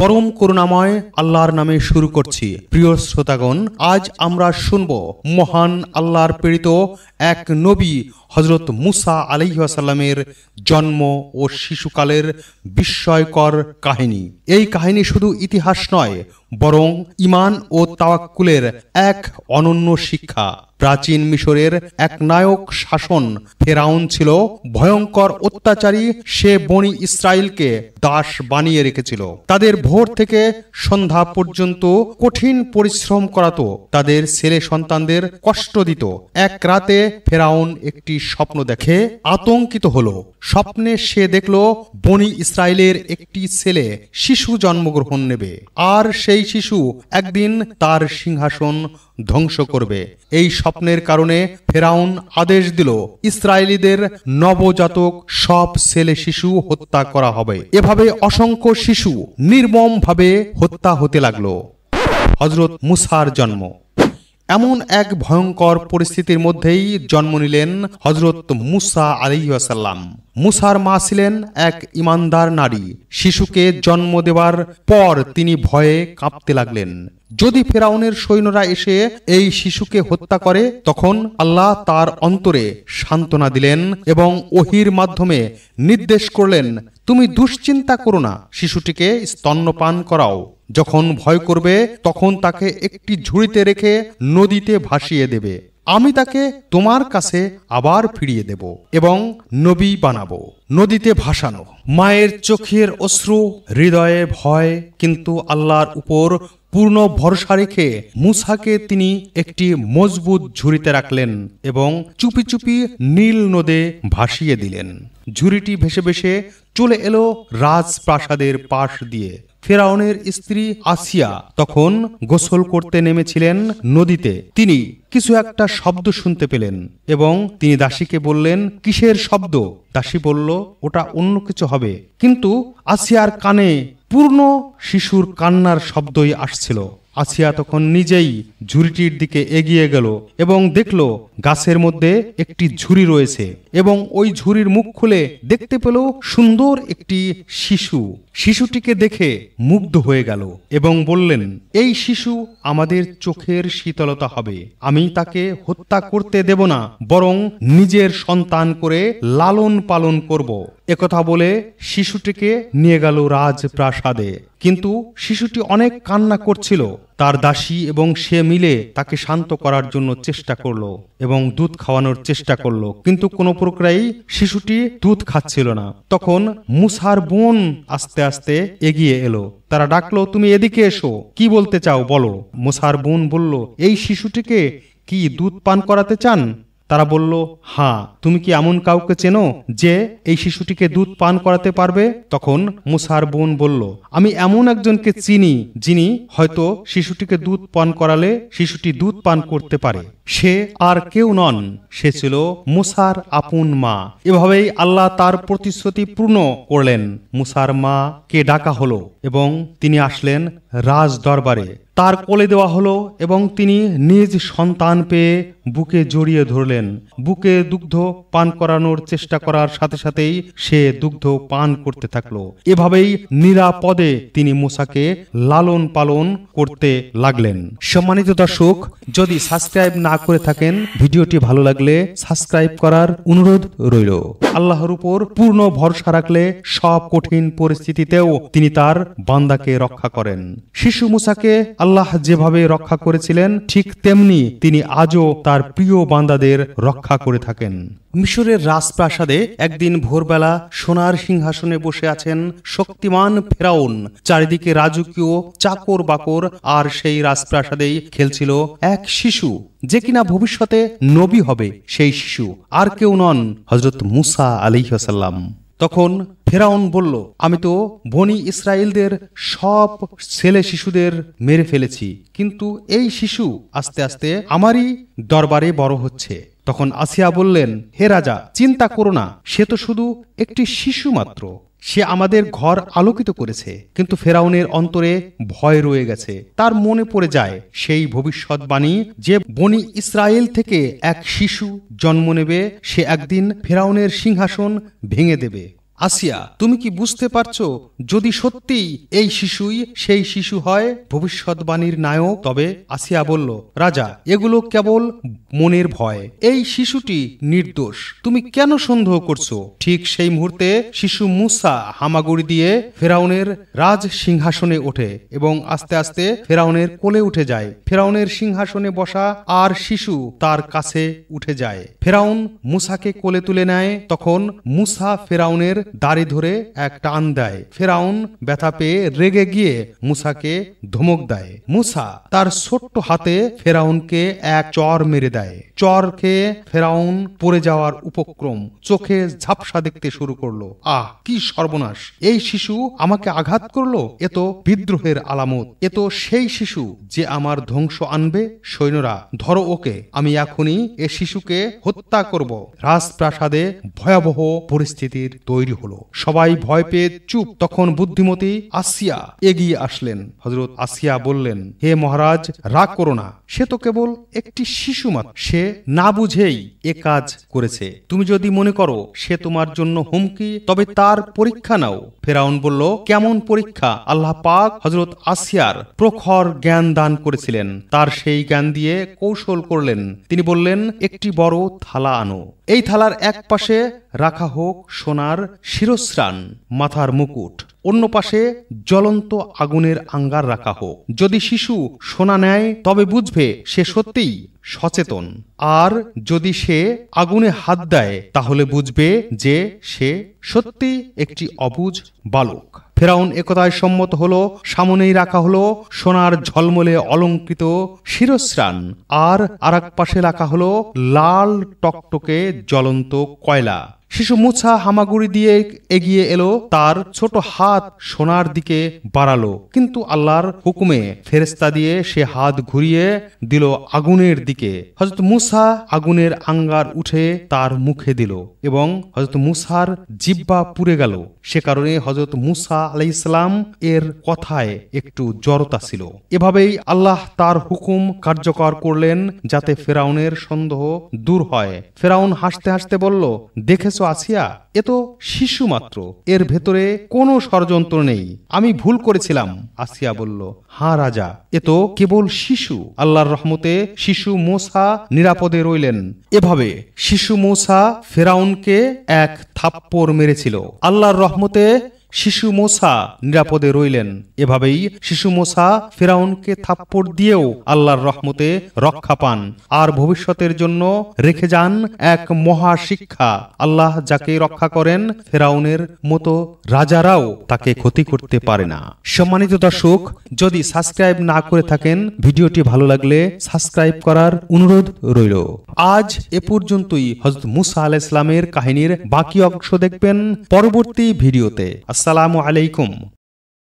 পরম করুণাময় আল্লাহর নামে শুরু করছি। প্রিয় শ্রোতাগণ, আজ আমরা শুনব মহান আল্লাহর প্রেরিত এক নবী হযরত মুসা আলাইহিস সালামের জন্ম ও শিশুকালের বিস্ময়কর কাহিনী। এই কাহিনী শুধু ইতিহাস নয়, বরং ঈমান ও তাওয়াক্কুলের এক অনন্য শিক্ষা। প্রাচীন মিশরের এক নায়ক শাসন ফেরাউন ছিল ভয়ঙ্কর অত্যাচারী। সে বনি ইসরায়েলকে দাস বানিয়ে রেখেছিল। তাদের ভোর থেকে সন্ধ্যা পর্যন্ত কঠিন পরিশ্রম করাতো, তাদের ছেলে সন্তানদের কষ্ট দিত। এক রাতে ফেরাউন একটি স্বপ্ন দেখে আতঙ্কিত হলো। স্বপ্নে সে দেখল বনি ইসরায়েলের একটি ছেলে শিশু জন্মগ্রহণ নেবে, আর সেই শিশু একদিন তার সিংহাসন ধ্বংস করবে। এই স্বপ্নের কারণে ফেরাউন আদেশ দিল ইসরায়েলীদের নবজাতক সব ছেলে শিশু হত্যা করা হবে। এভাবে অসংখ্য শিশু নির্মমভাবে হত্যা হতে লাগলো। হযরত মুসার জন্ম। এমন এক ভয়ঙ্কর পরিস্থিতির মধ্যেই জন্ম নিলেন হযরত মুসা আলাইহিস সালাম। মুসার মা ছিলেন এক ঈমানদার নারী। শিশুকে জন্ম দেওয়ার পর তিনি ভয়ে কাঁপতে লাগলেন। যদি ফেরাউনের সৈন্যরা এসে এই শিশুকে হত্যা করে, তখন আল্লাহ তার অন্তরে সান্ত্বনা দিলেন এবং ওহীর মাধ্যমে নির্দেশ করলেন, তুমি দুশ্চিন্তা করো না, শিশুটিকে স্তন্যপান করাও। যখন ভয় করবে তখন তাকে একটি ঝুড়িতে রেখে নদীতে ভাসিয়ে দেবে। আমি তাকে তোমার কাছে আবার ফিরিয়ে দেব এবং নবী বানাবো। নদীতে ভাসানো। মায়ের চোখের অশ্রু, হৃদয়ে ভয়, কিন্তু আল্লাহর উপর পূর্ণ ভরসা রেখে মুসাকে তিনি একটি মজবুত ঝুড়িতে রাখলেন এবং চুপি চুপি নীল নদে ভাসিয়ে দিলেন। ঝুড়িটি ভেসে ভেসে চলে এলো রাজপ্রাসাদের পাশ দিয়ে। ফেরাউনের স্ত্রী আসিয়া তখন গোসল করতে নেমেছিলেন নদীতে। তিনি কিছু একটা শব্দ শুনতে পেলেন এবং তিনি দাসীকে বললেন, কিসের শব্দ? দাসী বলল, ওটা অন্য কিছু হবে। কিন্তু আসিয়ার কানে পূর্ণ শিশুর কান্নার শব্দই আসছিল। আসিয়া তখন নিজেই ঝুড়িটির দিকে এগিয়ে গেল এবং দেখল গাছের মধ্যে একটি ঝুড়ি রয়েছে এবং ওই ঝুড়ির মুখ খুলে দেখতে পেল সুন্দর একটি শিশু। শিশুটিকে দেখে মুগ্ধ হয়ে গেল এবং বললেন, এই শিশু আমাদের চোখের শীতলতা হবে। আমি তাকে হত্যা করতে দেব না, বরং নিজের সন্তান করে লালন পালন করব। একথা বলে শিশুটিকে নিয়ে গেল রাজপ্রাসাদে। কিন্তু শিশুটি অনেক কান্না করছিল। তার দাসী এবং সে মিলে তাকে শান্ত করার জন্য চেষ্টা করলো এবং দুধ খাওয়ানোর চেষ্টা করলো, কিন্তু কোনো প্রকারেই শিশুটি দুধ খাচ্ছিল না। তখন মুসার বোন আস্তে আস্তে এগিয়ে এলো। তারা ডাকলো, তুমি এদিকে এসো, কি বলতে চাও বলো। মুসার বোন বলল, এই শিশুটিকে কি দুধ পান করাতে চান? তারা বলল, হ্যাঁ। তুমি কি এমন কাউকে চেনো যে এই শিশুটিকে দুধ পান করাতে পারবে? তখন মুসার বোন বলল, আমি এমন একজনকে চিনি যিনি হয়তো শিশুটিকে দুধ পান করালে শিশুটি দুধ পান করতে পারে। সে আর কেউ নন, সে ছিল মুসার আপন মা। এভাবেই আল্লাহ তার প্রতিশ্রুতি পূর্ণ করলেন। মুসার মা কে ডাকা হলো এবং তিনি আসলেন রাজ দরবারে। তার কোলে দেওয়া হলো এবং তিনি নিজ সন্তান পেয়ে বুকে জড়িয়ে ধরলেন। বুকে দুগ্ধ পান করানোর চেষ্টা করার সাথে সাথেই সে দুগ্ধ পান করতে থাকলো। এভাবেই নিরাপদে তিনি মুসাকে লালন পালন করতে লাগলেন। সম্মানিত দর্শক, যদি সাবস্ক্রাইব না করে থাকেন, ভিডিওটি ভালো লাগলে সাবস্ক্রাইব করার অনুরোধ রইল। আল্লাহর উপর পূর্ণ ভরসা রাখলে সব কঠিন পরিস্থিতিতেও তিনি তার বান্দাকে রক্ষা করেন। শিশু মুসাকে আল্লাহ যেভাবে রক্ষা করেছিলেন, ঠিক তেমনি তিনি আজও তার প্রিয় বান্দাদের রক্ষা করে থাকেন। মিশরের রাজপ্রাসাদে একদিন ভোরবেলা সোনার সিংহাসনে বসে আছেন শক্তিমান ফেরাউন। চারিদিকে রাজকীয় চাকর বাকর, আর সেই রাজপ্রাসাদেই খেলছিল এক শিশু, যে কিনা ভবিষ্যতে নবী হবে। সেই শিশু আর কেউ নন, হযরত মুসা আলাইহিস সালাম। তখন ফেরাউন বলল, আমি তো বনি ইসরায়েলদের সব ছেলে শিশুদের মেরে ফেলেছি, কিন্তু এই শিশু আস্তে আস্তে আমারই দরবারে বড় হচ্ছে। তখন আসিয়া বললেন, হে রাজা, চিন্তা করো না, সে তো শুধু একটি শিশু মাত্র। সে আমাদের ঘর আলোকিত করেছে। কিন্তু ফেরাউনের অন্তরে ভয় রয়ে গেছে। তার মনে পড়ে যায় সেই ভবিষ্যৎবাণী যে বনি ইসরায়েল থেকে এক শিশু জন্ম নেবে, সে একদিন ফেরাউনের সিংহাসন ভেঙে দেবে। আসিয়া, তুমি কি বুঝতে পারছো, যদি সত্যিই এই শিশুই সেই শিশু হয় ভবিষ্যৎবাণীর নায়ক? তবে আসিয়া বলল, রাজা, এগুলো কেবল মনের ভয়। এই শিশুটি নির্দোষ, তুমি কেন সন্দেহ করছো? ঠিক সেই মুহূর্তে শিশু মূসা হামাগুড়ি দিয়ে ফেরাউনের রাজ সিংহাসনে ওঠে এবং আস্তে আস্তে ফেরাউনের কোলে উঠে যায়। ফেরাউনের সিংহাসনে বসা আর শিশু তার কাছে উঠে যায়। ফেরাউন মূসাকে কোলে তুলে নেয়। তখন মূসা ফেরাউনের দাড়ি ধরে এক টান দেয়। ফেরাউন ব্যথা পেয়ে রেগে গিয়ে মূসাকে ধমক দেয়। মূসা তার ছোট্ট হাতে ফেরাউনকে এক চর মেরে দেয়। চর খেয়ে ফেরাউন পড়ে যাওয়ার উপক্রম, চোখে ঝাপসা দেখতে শুরু করলো। আহ, কি সর্বনাশ! এই শিশু আমাকে আঘাত করলো। এ তো বিদ্রোহের আলামত। এ তো সেই শিশু যে আমার ধ্বংস আনবে। সৈন্যরা, ধরো ওকে, আমি এখনই এ শিশুকে হত্যা করব। রাজপ্রাসাদে ভয়াবহ পরিস্থিতির তৈরি হলো। সবাই ভয় পেয়ে চুপ। তখন বুদ্ধিমতী আসিয়া এগিয়ে আসলেন। হযরত আসিয়া বললেন, হে মহারাজ, রাগ করো না। সে তো কেবল একটি শিশু মাত্র। সে না বুঝেই এ কাজ করেছে। তুমি যদি মনে করো সে তোমার জন্য হুমকি, তবে তার পরীক্ষা নাও। ফেরাউন বলল, কেমন পরীক্ষা? আল্লাহ পাক হযরত আসিয়ার প্রখর জ্ঞান দান করেছিলেন। তার সেই জ্ঞান দিয়ে কৌশল করলেন। তিনি বললেন, একটি বড় থালা আনো। এই থালার এক পাশে রাখা হোক সোনার শিরস্ত্রাণ, মাথার মুকুট। অন্য পাশে জ্বলন্ত আগুনের আঙ্গার রাখা হোক। যদি শিশু সোনা নেয় তবে বুঝবে সে সত্যিই সচেতন, আর যদি সে আগুনে হাত দেয় তাহলে বুঝবে যে সে সত্যি একটি অবুঝ বালক। ফেরাউন একথায় সম্মত হলো। সামনেই রাখা হলো সোনার ঝলমলে অলঙ্কৃত শিরস্ত্রাণ, আর আরেক পাশে রাখা হলো লাল টকটকে জ্বলন্ত কয়লা। শিশু মূসা হামাগুড়ি দিয়ে এগিয়ে এলো। তার ছোট হাত সোনার দিকে বাড়ালো, কিন্তু আল্লাহর হুকুমে ফেরেশতা দিয়ে সে হাত ঘুরিয়ে দিল আগুনের দিকে। হযরত মূসা আগুনের আঙ্গার উঠে তার মুখে দিল এবং হযরত মূসার জিহ্বা পুড়ে গেল। সে কারণে হযরত মূসা আলাইহিস সালাম এর কথায় একটু জড়তা ছিল। এভাবেই আল্লাহ তার হুকুম কার্যকর করলেন যাতে ফেরাউনের সন্দেহ দূর হয়। ফেরাউন হাসতে হাসতে বলল, দেখেছো আসিয়া, এ তো শিশু মাত্র। এর ভেতরে কোনো ষড়যন্ত্র নেই। আমি ভুল করেছিলাম। আসিয়া বলল, হ্যাঁ রাজা, এ তো কেবল শিশু। আল্লাহর রহমতে শিশু মূসা নিরাপদে রইলেন। এভাবে শিশু মূসা ফেরাউনকে এক থাপ্পড় মেরেছিল। আল্লাহর রহমতে শিশু মূসা নিরাপদে রইলেন। এভাবেই শিশু মূসা ফেরাউনকে থাপ্পড় দিয়েও আল্লাহর রহমতে রক্ষা পান আর ভবিষ্যতের জন্য রেখে যান এক মহা শিক্ষা। আল্লাহ যাকে রক্ষা করেন, ফেরাউনের মতো রাজারাও তাকে ক্ষতি করতে পারে না। সম্মানিত দর্শক, যদি সাবস্ক্রাইব না করে থাকেন, ভিডিওটি ভালো লাগলে সাবস্ক্রাইব করার অনুরোধ রইল। আজ এ পর্যন্তই। হযরত মূসা আলাইহিস সালামের কাহিনীর বাকি অংশ দেখবেন পরবর্তী ভিডিওতে। আসসালামু আলাইকুম।